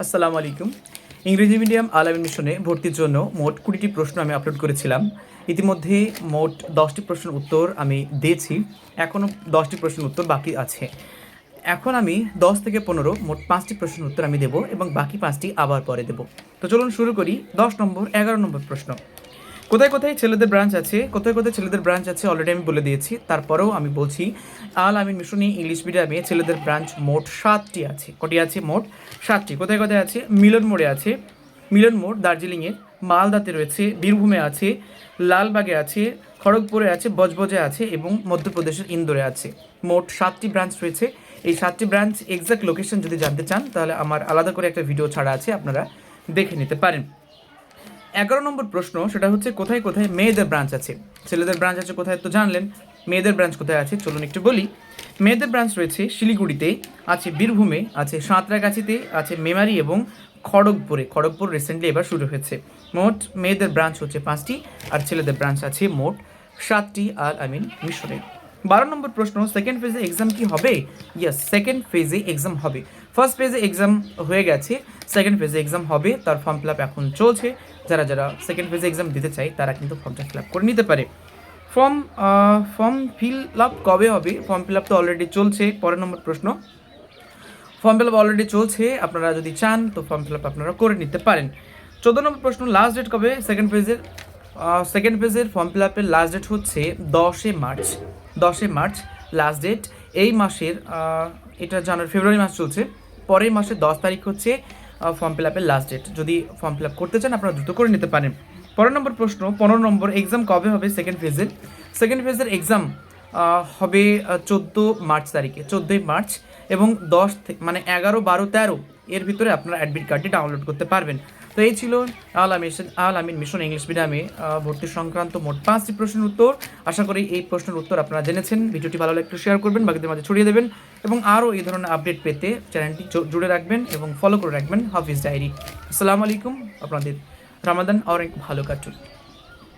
আসসালামু আলাইকুম। ইংরেজি মিডিয়াম আল আমিন মিশনে ভর্তির জন্য মোট ২০টি প্রশ্ন আমি আপলোড করেছিলাম। ইতিমধ্যে মোট ১০টি প্রশ্নের উত্তর আমি দিয়েছি। এখনও ১০টি প্রশ্নের উত্তর বাকি আছে। এখন আমি ১০ থেকে ১৫ মোট ৫টি প্রশ্নের উত্তর আমি দেব এবং বাকি ৫টি আবার পরে দেব। তো চলুন শুরু করি। ১০ নম্বর ১১ নম্বর প্রশ্ন। কোথায় কোথায় ছেলেদের ব্রাঞ্চ আছে? কোথায় কোথায় ছেলেদের ব্রাঞ্চ আছে অলরেডি আমি বলে দিয়েছি। তারপরেও আমি বলছি, আল আমিন মিশনী ইংলিশ মিডিয়ামে ছেলেদের ব্রাঞ্চ মোট ৭টি আছে। কটি আছে? মোট ৭টি। কোথায় কোথায় আছে? মিলন মোড়ে আছে, মিলন মোড় দার্জিলিংয়ের, মালদাতে রয়েছে, বীরভূমে আছে, লালবাগে আছে, খড়গপুরে আছে, বজবজে আছে এবং মধ্যপ্রদেশের ইন্দোরে আছে। মোট ৭টি ব্রাঞ্চ রয়েছে। এই ৭টি ব্রাঞ্চ এক্সাক্ট লোকেশন যদি জানতে চান তাহলে আমার আলাদা করে একটা ভিডিও ছাড়া আছে, আপনারা দেখে নিতে পারেন। ১১ নম্বর প্রশ্ন, সেটা হচ্ছে কোথায় কোথায় মেয়েদের ব্রাঞ্চ আছে? ছেলেদের ব্রাঞ্চ আছে কোথায় তো জানলেন, মেয়েদের ব্রাঞ্চ কোথায় আছে চলুন একটু বলি। মেয়েদের ব্রাঞ্চ রয়েছে শিলিগুড়িতে, আছে বীরভূমে, আছে সাঁতরাগাছিতে, আছে মেমারি এবং খড়গপুরে। খড়গপুর রিসেন্টলি এবার শুরু হয়েছে। মোট মেয়েদের ব্রাঞ্চ হচ্ছে 5টি আর ছেলেদের ব্রাঞ্চ আছে মোট 7টি আল আমিন মিশনে। 12 নম্বর প্রশ্ন, সেকেন্ড ফেজে এক্সাম কি হবে? ইয়েস, সেকেন্ড ফেজে এক্সাম হবে। ফার্স্ট ফেজে এক্সাম হয়ে গেছে, সেকেন্ড ফেজে এক্সাম হবে, তার ফর্ম ফিল আপ এখন চলছে। যারা যারা সেকেন্ড ফেজে এক্সাম দিতে চায় তারা কিন্তু ফর্মটা ফিল আপ করে নিতে পারে। ফর্ম ফিল আপ কবে হবে? ফর্ম ফিল আপ তো অলরেডি চলছে। পরের নম্বর প্রশ্ন, ফর্ম ফিল আপ অলরেডি চলছে, আপনারা যদি চান তো ফর্ম ফিল আপ আপনারা করে নিতে পারেন। 14 নম্বর প্রশ্ন, লাস্ট ডেট কবে সেকেন্ড ফেজের? সেকেন্ড ফেজের ফর্ম ফিল আপের লাস্ট ডেট হচ্ছে 10 মার্চ। 10 March last date. এই মাসের এটা জানুয়ারি ফেব্রুয়ারি মাস চলছে, পরের মাসের 10 তারিখ হচ্ছে ফর্ম ফিল আপের লাস্ট ডেট। যদি ফর্ম ফিল আপ করতে চান আপনারা দ্রুত করে নিতে পারেন। পরের নম্বর প্রশ্ন, 15 নম্বর, এক্সাম কবে হবে সেকেন্ড ফেজের? সেকেন্ড ফেজের এক্সাম হবে 14 মার্চ তারিখে, 14 মার্চ, এবং 10 থেকে মানে 11, 12, 13 এর ভিতরে আপনারা অ্যাডমিট কার্ডটি ডাউনলোড করতে পারবেন। তো এই ছিল আল আমিন মিশন ইংলিশ মিডিয়ামে ভর্তি সংক্রান্ত মোট 5টি প্রশ্নের উত্তর। আশা করি এই প্রশ্নের উত্তর আপনারা জেনেছেন। ভিডিওটি ভালো লাগলে একটু শেয়ার করবেন, বাকিদের মাঝে ছড়িয়ে দেবেন এবং আরও এই ধরনের আপডেট পেতে চ্যানেলটি জুড়ে রাখবেন এবং ফলো করে রাখবেন হাফিজ ডায়েরি। আসসালামু আলাইকুম। আপনাদের রামাদান অনেক ভালো কাটুন।